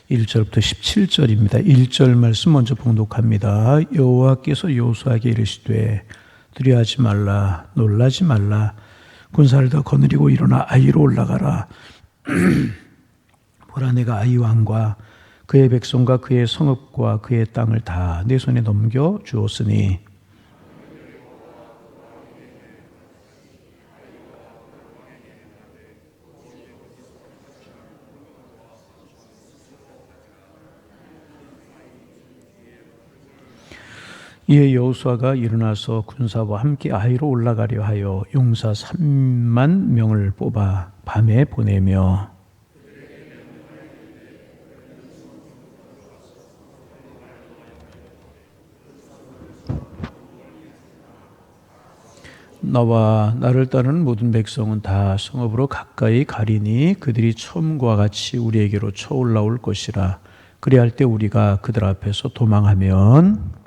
1절부터 17절입니다. 1절 말씀 먼저 봉독합니다. 여호와께서 여호수아에게 이르시되 두려워하지 말라 놀라지 말라 군사를 더 거느리고 일어나 아이로 올라가라. 보라 내가 아이 왕과 그의 백성과 그의 성읍과 그의 땅을 다 내 손에 넘겨 주었으니 이에 여호수아가 일어나서 군사와 함께 아이로 올라가려 하여 용사 3만 명을 뽑아 밤에 보내며 나와 나를 따르는 모든 백성은 다 성읍으로 가까이 가리니 그들이 처음과 같이 우리에게로 쳐올라올 것이라. 그리할 때 우리가 그들 앞에서 도망하면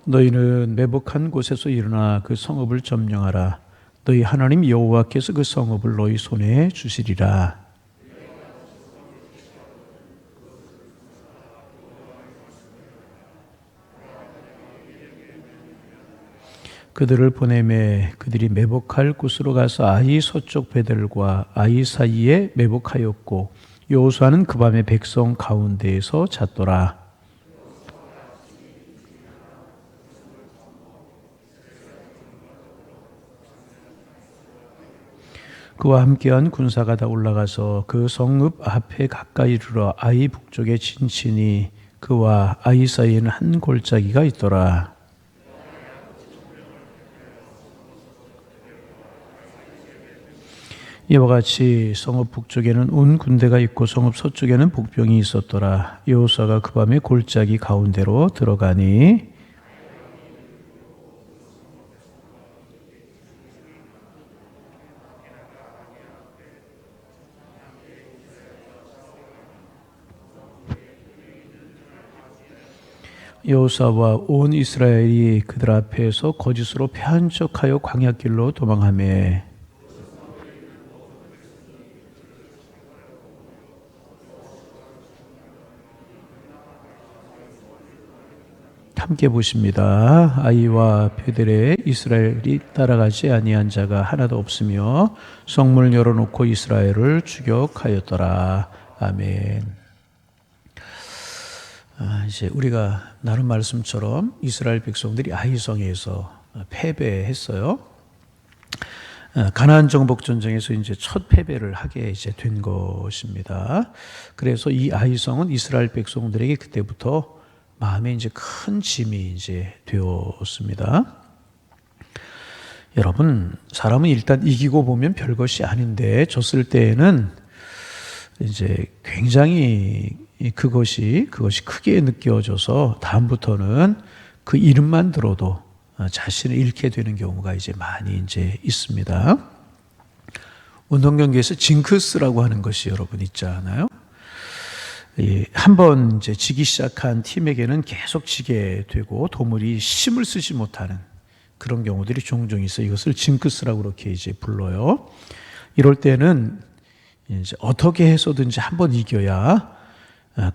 너희는 매복한 곳에서 일어나 그 성읍을 점령하라. 너희 하나님 여호와께서 그 성읍을 너희 손에 주시리라. 그들을 보내매 그들이 매복할 곳으로 가서 아이 서쪽 베델과 아이 사이에 매복하였고 여호수아는 그 밤에 백성 가운데에서 잤더라. 그와 함께한 군사가 다 올라가서 그 성읍 앞에 가까이 이르러 아이 북쪽에 진치니 그와 아이 사이에는 한 골짜기가 있더라. 이와 같이 성읍 북쪽에는 온 군대가 있고 성읍 서쪽에는 복병이 있었더라. 여호수아가 그 밤에 골짜기 가운데로 들어가니 여호수아와 온 이스라엘이 그들 앞에서 거짓으로 패한 척하여 광야길로 도망하매 함께 보십니다. 아이와 베델에 이스라엘이 따라가지 아니한 자가 하나도 없으며 성문을 열어놓고 이스라엘을 추격하였더라. 아멘. 이제 우리가 나눈 말씀처럼 이스라엘 백성들이 아이성에서 패배했어요. 가나안 정복 전쟁에서 이제 첫 패배를 하게 이제 된 것입니다. 그래서 이 아이성은 이스라엘 백성들에게 그때부터 마음에 이제 큰 짐이 이제 되었습니다. 여러분, 사람은 일단 이기고 보면 별것이 아닌데 졌을 때에는 이제 굉장히 그것이 크게 느껴져서 다음부터는 그 이름만 들어도 자신을 잃게 되는 경우가 이제 많이 이제 있습니다. 운동 경기에서 징크스라고 하는 것이 여러분 있잖아요. 한번 이제 지기 시작한 팀에게는 계속 지게 되고 도무지 힘을 쓰지 못하는 그런 경우들이 종종 있어요. 이것을 징크스라고 그렇게 이제 불러요. 이럴 때는 이제 어떻게 해서든지 한번 이겨야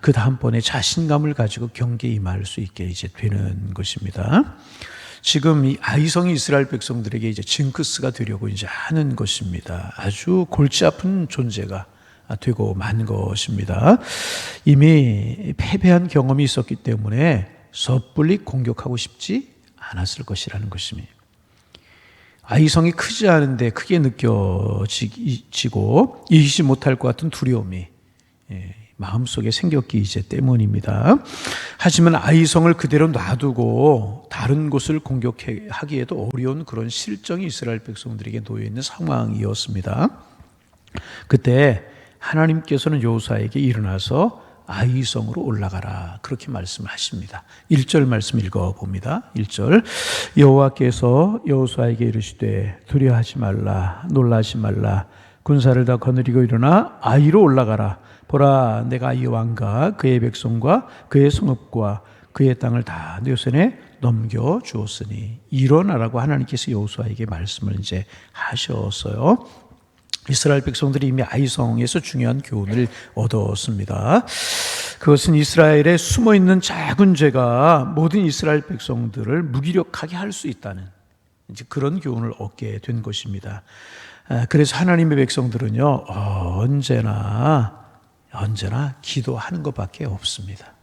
그 다음번에 자신감을 가지고 경기에 임할 수 있게 이제 되는 것입니다. 지금 이 아이성이 이스라엘 백성들에게 이제 징크스가 되려고 이제 하는 것입니다. 아주 골치 아픈 존재가 되고 만 것입니다. 이미 패배한 경험이 있었기 때문에 섣불리 공격하고 싶지 않았을 것이라는 것입니다. 아이성이 크지 않은데 크게 느껴지고 이기지 못할 것 같은 두려움이 마음속에 생겼기 이제 때문입니다. 하지만 아이성을 그대로 놔두고 다른 곳을 공격하기에도 어려운 그런 실정이 이스라엘 백성들에게 놓여 있는 상황이었습니다. 그때 하나님께서는 여호수아에게 일어나서 아이성으로 올라가라 그렇게 말씀하십니다. 1절 말씀 읽어봅니다. 1절 여호와께서 여호수아에게 이르시되 두려워하지 말라 놀라지 말라 군사를 다 거느리고 일어나 아이로 올라가라. 보라 내가 이 왕과 그의 백성과 그의 성읍과 그의 땅을 다 내 손에 넘겨 주었으니 일어나라고 하나님께서 여호수아에게 말씀을 이제 하셨어요. 이스라엘 백성들이 이미 아이성에서 중요한 교훈을 얻었습니다. 그것은 이스라엘에 숨어있는 작은 죄가 모든 이스라엘 백성들을 무기력하게 할 수 있다는 이제 그런 교훈을 얻게 된 것입니다. 그래서 하나님의 백성들은요, 언제나 기도하는 것밖에 없습니다.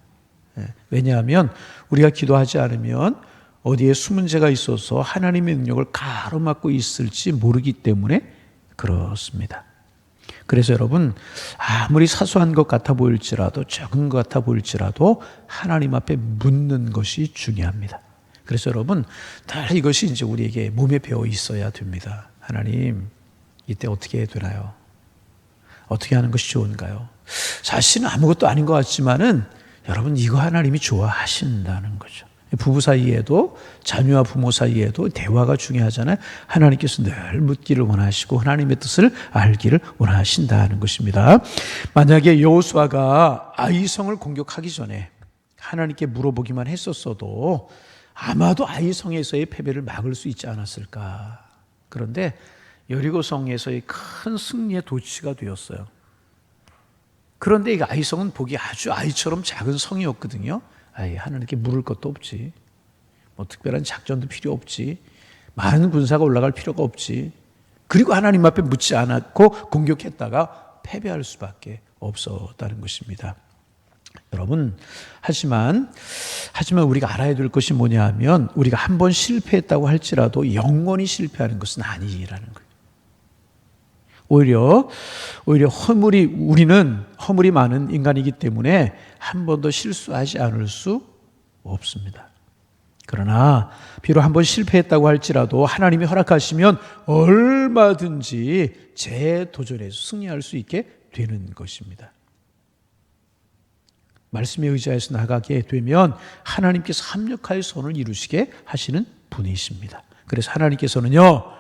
왜냐하면 우리가 기도하지 않으면 어디에 숨은 죄가 있어서 하나님의 능력을 가로막고 있을지 모르기 때문에 그렇습니다. 그래서 여러분, 아무리 사소한 것 같아 보일지라도, 적은 것 같아 보일지라도 하나님 앞에 묻는 것이 중요합니다. 그래서 여러분, 다 이것이 이제 우리에게 몸에 배어 있어야 됩니다. 하나님, 이때 어떻게 해야 되나요? 어떻게 하는 것이 좋은가요? 사실은 아무것도 아닌 것 같지만은 여러분, 이거 하나님이 좋아하신다는 거죠. 부부 사이에도, 자녀와 부모 사이에도 대화가 중요하잖아요. 하나님께서 늘 묻기를 원하시고 하나님의 뜻을 알기를 원하신다는 것입니다. 만약에 여호수아가 아이성을 공격하기 전에 하나님께 물어보기만 했었어도 아마도 아이성에서의 패배를 막을 수 있지 않았을까. 그런데 여리고성에서의 큰 승리의 도취가 되었어요. 그런데 이 아이성은 보기 아주 아이처럼 작은 성이었거든요. 하나님께 물을 것도 없지. 뭐 특별한 작전도 필요 없지. 많은 군사가 올라갈 필요가 없지. 그리고 하나님 앞에 묻지 않았고 공격했다가 패배할 수밖에 없었다는 것입니다. 여러분, 하지만 우리가 알아야 될 것이 뭐냐 하면 우리가 한 번 실패했다고 할지라도 영원히 실패하는 것은 아니라는 거예요. 오히려 우리는 허물이 많은 인간이기 때문에 한 번도 실수하지 않을 수 없습니다. 그러나 비록 한 번 실패했다고 할지라도 하나님이 허락하시면 얼마든지 재도전해서 승리할 수 있게 되는 것입니다. 말씀에 의지해서 나가게 되면 하나님께서 합력하여 선을 이루시게 하시는 분이십니다. 그래서 하나님께서는요,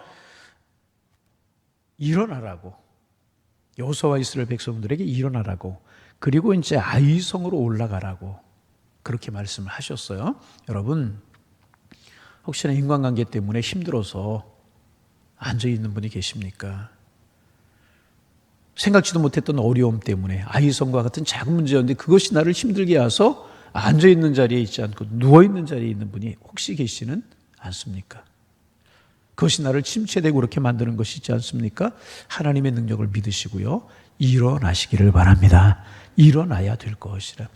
일어나라고, 여호수아와 이스라엘 백성들에게 일어나라고, 그리고 이제 아이성으로 올라가라고 그렇게 말씀을 하셨어요. 여러분, 혹시나 인간관계 때문에 힘들어서 앉아있는 분이 계십니까? 생각지도 못했던 어려움 때문에 아이성과 같은 작은 문제였는데 그것이 나를 힘들게 해서 앉아있는 자리에 있지 않고 누워있는 자리에 있는 분이 혹시 계시는 않습니까? 그것이 나를 침체되고 그렇게 만드는 것이 있지 않습니까? 하나님의 능력을 믿으시고요, 일어나시기를 바랍니다. 일어나야 될 것이라.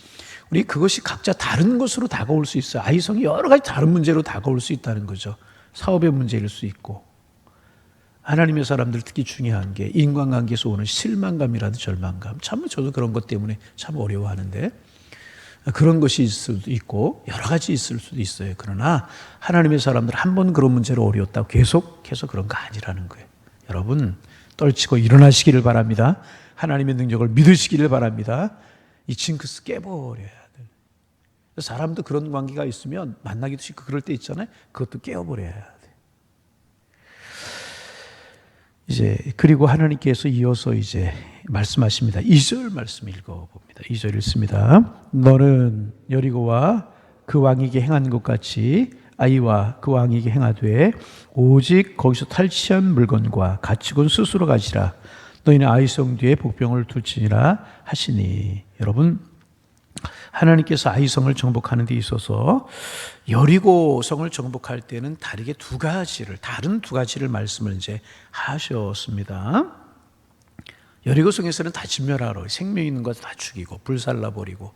우리 그것이 각자 다른 것으로 다가올 수 있어요. 아이성이 여러 가지 다른 문제로 다가올 수 있다는 거죠. 사업의 문제일 수 있고, 하나님의 사람들 특히 중요한 게 인간관계에서 오는 실망감이라든지 절망감. 참 저도 그런 것 때문에 참 어려워하는데, 그런 것이 있을 수도 있고 여러 가지 있을 수도 있어요. 그러나 하나님의 사람들 한 번 그런 문제로 어려웠다고 계속해서 그런 거 아니라는 거예요. 여러분, 떨치고 일어나시기를 바랍니다. 하나님의 능력을 믿으시기를 바랍니다. 이 징크스 깨버려야 돼요. 사람도 그런 관계가 있으면 만나기도 싫고 그럴 때 있잖아요. 그것도 깨어버려야 돼요. 이제 그리고 하나님께서 이어서 이제 말씀하십니다. 2절 말씀 읽어봅니다. 2절 읽습니다. 너는 여리고와 그 왕에게 행한 것 같이 아이와 그 왕에게 행하되 오직 거기서 탈취한 물건과 가축은 스스로 가지라. 너희는 아이성 뒤에 복병을 둘지니라 하시니. 여러분, 하나님께서 아이성을 정복하는 데 있어서 여리고성을 정복할 때는 다른 두 가지를 말씀을 이제 하셨습니다. 여리고성에서는 다 진멸하라. 생명 있는 것 다 죽이고 불살라버리고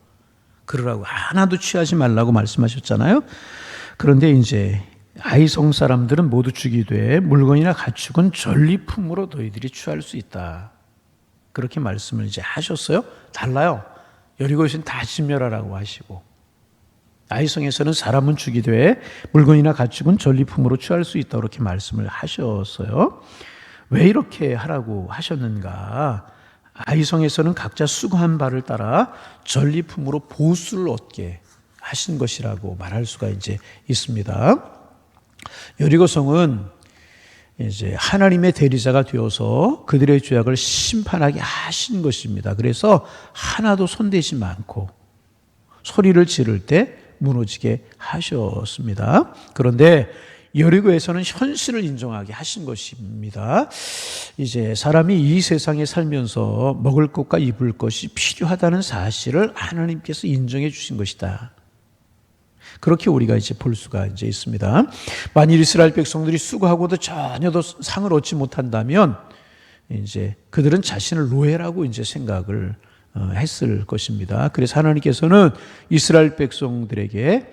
그러라고, 하나도 취하지 말라고 말씀하셨잖아요. 그런데 이제 아이성 사람들은 모두 죽이되 물건이나 가축은 전리품으로 너희들이 취할 수 있다. 그렇게 말씀을 이제 하셨어요. 달라요. 여리고에서는 다 진멸하라고 하시고, 아이성에서는 사람은 죽이되 물건이나 가축은 전리품으로 취할 수 있다. 그렇게 말씀을 하셨어요. 왜 이렇게 하라고 하셨는가? 아이성에서는 각자 수고한 바를 따라 전리품으로 보수를 얻게 하신 것이라고 말할 수가 이제 있습니다. 여리고성은 이제 하나님의 대리자가 되어서 그들의 죄악을 심판하게 하신 것입니다. 그래서 하나도 손대지 않고 소리를 지를 때 무너지게 하셨습니다. 그런데 여리고에서는 현실을 인정하게 하신 것입니다. 이제 사람이 이 세상에 살면서 먹을 것과 입을 것이 필요하다는 사실을 하나님께서 인정해 주신 것이다. 그렇게 우리가 이제 볼 수가 이제 있습니다. 만일 이스라엘 백성들이 수고하고도 전혀 더 상을 얻지 못한다면 이제 그들은 자신을 노예라고 이제 생각을 했을 것입니다. 그래서 하나님께서는 이스라엘 백성들에게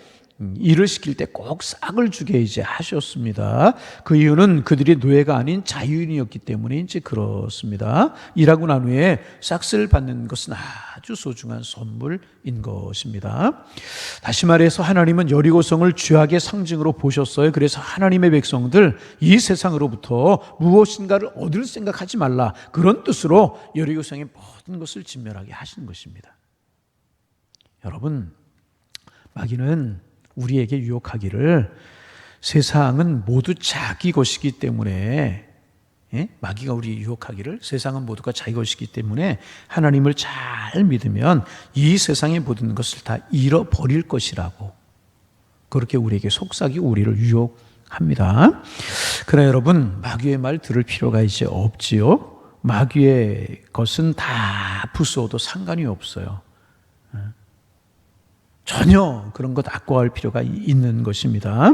일을 시킬 때 꼭 싹을 주게 이제 하셨습니다. 그 이유는 그들이 노예가 아닌 자유인이었기 때문에 이제 그렇습니다. 일하고 난 후에 싹스를 받는 것은 아주 소중한 선물인 것입니다. 다시 말해서 하나님은 여리고성을 죄악의 상징으로 보셨어요. 그래서 하나님의 백성들 이 세상으로부터 무엇인가를 얻을 생각하지 말라, 그런 뜻으로 여리고성의 모든 것을 진멸하게 하신 것입니다. 여러분, 마귀는 우리에게 유혹하기를 세상은 모두 자기 것이기 때문에, 마귀가 우리 유혹하기를 세상은 모두가 자기 것이기 때문에 하나님을 잘 믿으면 이 세상의 모든 것을 다 잃어버릴 것이라고, 그렇게 우리에게 속삭이고 우리를 유혹합니다. 그러나 여러분, 마귀의 말 들을 필요가 이제 없지요. 마귀의 것은 다 부수어도 상관이 없어요. 전혀 그런 것 아까워할 필요가 있는 것입니다.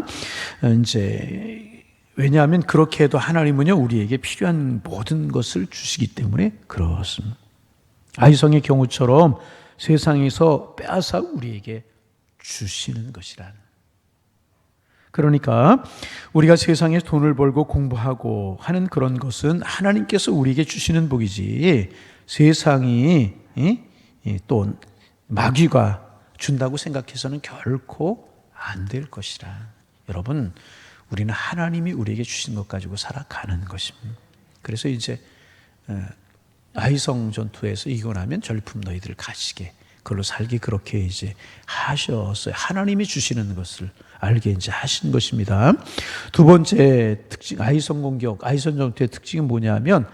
이제 왜냐하면 그렇게 해도 하나님은요, 우리에게 필요한 모든 것을 주시기 때문에 그렇습니다. 아이성의 경우처럼 세상에서 빼앗아 우리에게 주시는 것이란. 그러니까 우리가 세상에 돈을 벌고 공부하고 하는 그런 것은 하나님께서 우리에게 주시는 복이지, 세상이 또 마귀가 준다고 생각해서는 결코 안 될 것이라. 여러분, 우리는 하나님이 우리에게 주신 것 가지고 살아가는 것입니다. 그래서 이제 아이성 전투에서 이기고 나면 절품 너희들 가지게, 그걸로 살기, 그렇게 이제 하셨어요. 하나님이 주시는 것을 알게 이제 하신 것입니다. 두 번째 특징, 아이성 공격, 아이성 전투의 특징이 뭐냐면,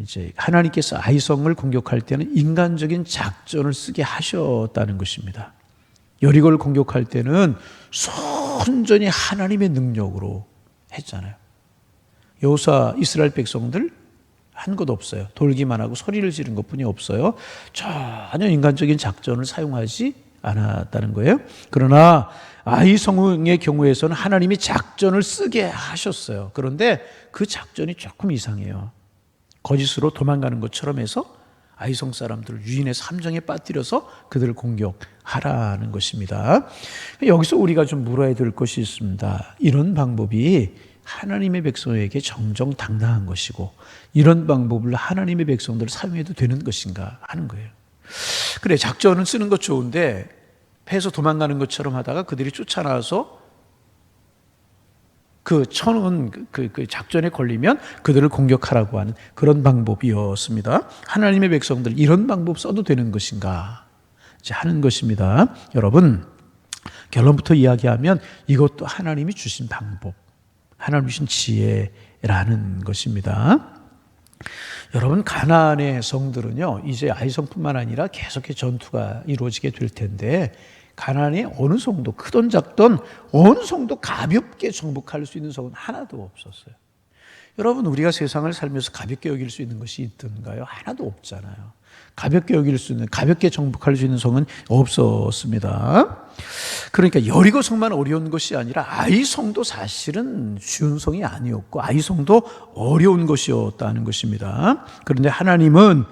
이제 하나님께서 아이성을 공격할 때는 인간적인 작전을 쓰게 하셨다는 것입니다. 여리고를 공격할 때는 순전히 하나님의 능력으로 했잖아요. 여호수아 이스라엘 백성들 한 것 없어요. 돌기만 하고 소리를 지른 것뿐이 없어요. 전혀 인간적인 작전을 사용하지 않았다는 거예요. 그러나 아이성의 경우에서는 하나님이 작전을 쓰게 하셨어요. 그런데 그 작전이 조금 이상해요. 거짓으로 도망가는 것처럼 해서 아이성 사람들을 유인의 함정에 빠뜨려서 그들을 공격하라는 것입니다. 여기서 우리가 좀 물어야 될 것이 있습니다. 이런 방법이 하나님의 백성에게 정정당당한 것이고, 이런 방법을 하나님의 백성들을 사용해도 되는 것인가 하는 거예요. 그래, 작전은 쓰는 것 좋은데 패해서 도망가는 것처럼 하다가 그들이 쫓아나와서 그 쳐놓은 그 작전에 걸리면 그들을 공격하라고 하는 그런 방법이었습니다. 하나님의 백성들 이런 방법 써도 되는 것인가 이제 하는 것입니다. 여러분, 결론부터 이야기하면 이것도 하나님이 주신 방법, 하나님이 주신 지혜라는 것입니다. 여러분, 가나안의 성들은요, 이제 아이성뿐만 아니라 계속해서 전투가 이루어지게 될 텐데, 가나안이 어느 성도, 크던 작던 어느 성도 가볍게 정복할 수 있는 성은 하나도 없었어요. 여러분, 우리가 세상을 살면서 가볍게 여길 수 있는 것이 있던가요? 하나도 없잖아요. 가볍게 여길 수 있는, 가볍게 정복할 수 있는 성은 없었습니다. 그러니까 여리고 성만 어려운 것이 아니라 아이성도 사실은 쉬운 성이 아니었고, 아이성도 어려운 것이었다는 것입니다. 그런데 하나님은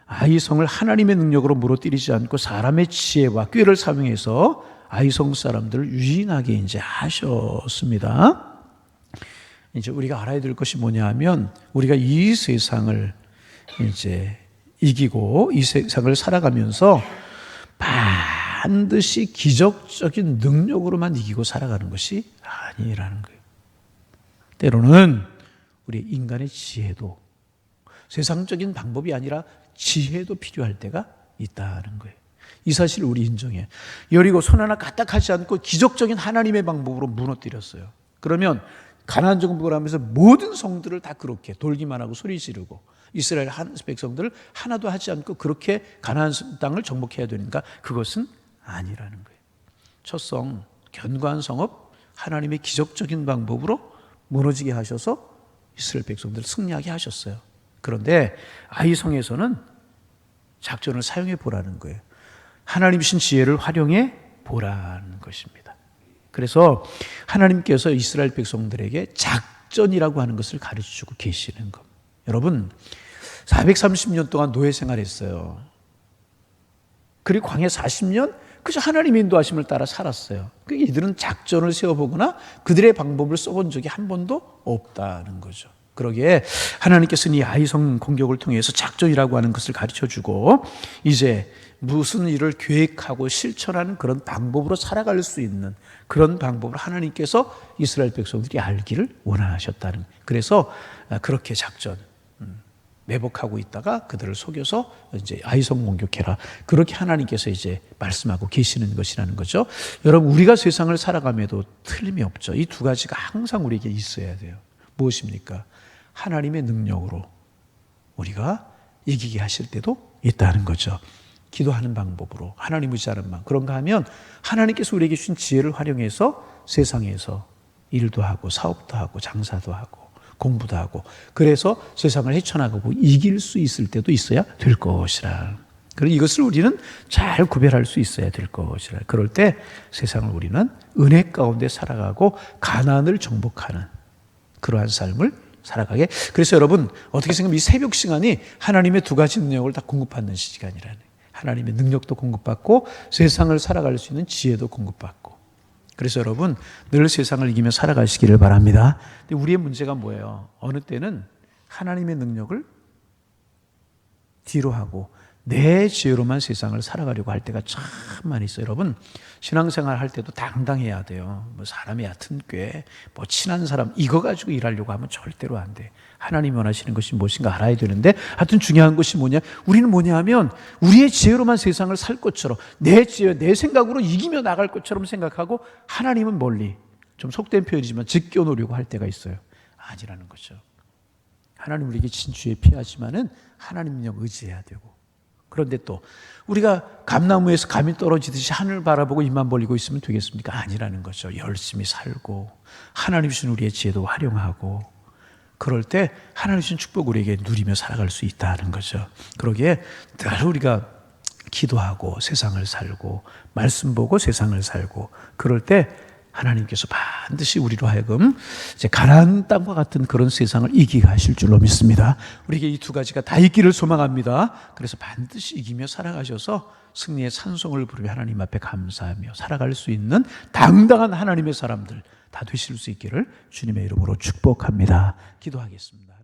아이성을 하나님의 능력으로 무너뜨리지 않고 사람의 지혜와 꾀를 사용해서 아이성 사람들을 유인하게 이제 하셨습니다. 이제 우리가 알아야 될 것이 뭐냐면, 우리가 이 세상을 이제 이기고 이 세상을 살아가면서 반드시 기적적인 능력으로만 이기고 살아가는 것이 아니라는 거예요. 때로는 우리 인간의 지혜도, 세상적인 방법이 아니라 지혜도 필요할 때가 있다는 거예요. 이 사실을 우리 인정해. 여리고 손 하나 까딱하지 않고 기적적인 하나님의 방법으로 무너뜨렸어요. 그러면 가나안 정복을 하면서 모든 성들을 다 그렇게 돌기만 하고 소리 지르고, 이스라엘 백성들을 하나도 하지 않고 그렇게 가나안 땅을 정복해야 되는가? 그것은 아니라는 거예요. 첫성 견고한 성읍 하나님의 기적적인 방법으로 무너지게 하셔서 이스라엘 백성들을 승리하게 하셨어요. 그런데 아이성에서는 작전을 사용해 보라는 거예요. 하나님 신 지혜를 활용해 보라는 것입니다. 그래서 하나님께서 이스라엘 백성들에게 작전이라고 하는 것을 가르쳐주고 계시는 겁니다. 여러분 430년 동안 노예 생활했어요. 그리고 광야 40년 그저 하나님의 인도하심을 따라 살았어요. 그러니까 이들은 작전을 세워보거나 그들의 방법을 써본 적이 한 번도 없다는 거죠. 그러기에 하나님께서는 이 아이성 공격을 통해서 작전이라고 하는 것을 가르쳐주고 이제 무슨 일을 계획하고 실천하는 그런 방법으로 살아갈 수 있는 그런 방법을 하나님께서 이스라엘 백성들이 알기를 원하셨다는 거예요. 그래서 그렇게 작전 매복하고 있다가 그들을 속여서 이제 아이성 공격해라. 그렇게 하나님께서 이제 말씀하고 계시는 것이라는 거죠. 여러분 우리가 세상을 살아감에도 틀림이 없죠. 이 두 가지가 항상 우리에게 있어야 돼요. 무엇입니까? 하나님의 능력으로 우리가 이기게 하실 때도 있다는 거죠. 기도하는 방법으로 하나님 의지하는 방법. 그런가 하면 하나님께서 우리에게 주신 지혜를 활용해서 세상에서 일도 하고 사업도 하고 장사도 하고 공부도 하고 그래서 세상을 헤쳐나가고 이길 수 있을 때도 있어야 될 것이라. 그리고 이것을 우리는 잘 구별할 수 있어야 될 것이라. 그럴 때 세상을 우리는 은혜 가운데 살아가고 가난을 정복하는 그러한 삶을 살아가게. 그래서 여러분 어떻게 생각하면 이 새벽 시간이 하나님의 두 가지 능력을 다 공급받는 시간이라는, 하나님의 능력도 공급받고 세상을 살아갈 수 있는 지혜도 공급받고. 그래서 여러분 늘 세상을 이기며 살아가시기를 바랍니다. 근데 우리의 문제가 뭐예요? 어느 때는 하나님의 능력을 뒤로 하고 내 지혜로만 세상을 살아가려고 할 때가 참 많이 있어요. 여러분 신앙생활 할 때도 당당해야 돼요. 뭐 사람이 얕은 꾀, 뭐 친한 사람 이거 가지고 일하려고 하면 절대로 안 돼. 하나님이 원하시는 것이 무엇인가 알아야 되는데 하여튼 중요한 것이 뭐냐? 우리는 뭐냐 하면 우리의 지혜로만 세상을 살 것처럼 내 지혜, 내 생각으로 이기며 나갈 것처럼 생각하고 하나님은 멀리 좀 속된 표현이지만 지켜놓으려고 할 때가 있어요. 아니라는 거죠. 하나님 우리에게 진주에 피하지만은 하나님 능력 의지해야 되고 그런데 또 우리가 감나무에서 감이 떨어지듯이 하늘 바라보고 입만 벌리고 있으면 되겠습니까? 아니라는 거죠. 열심히 살고 하나님 주신 우리의 지혜도 활용하고 그럴 때 하나님 주신 축복 우리에게 누리며 살아갈 수 있다는 거죠. 그러기에 늘 우리가 기도하고 세상을 살고 말씀 보고 세상을 살고 그럴 때 하나님께서 반드시 우리로 하여금 이제 가나안 땅과 같은 그런 세상을 이기게 하실 줄로 믿습니다. 우리에게 이 두 가지가 다 있기를 소망합니다. 그래서 반드시 이기며 살아가셔서 승리의 찬송을 부르며 하나님 앞에 감사하며 살아갈 수 있는 당당한 하나님의 사람들 다 되실 수 있기를 주님의 이름으로 축복합니다. 기도하겠습니다.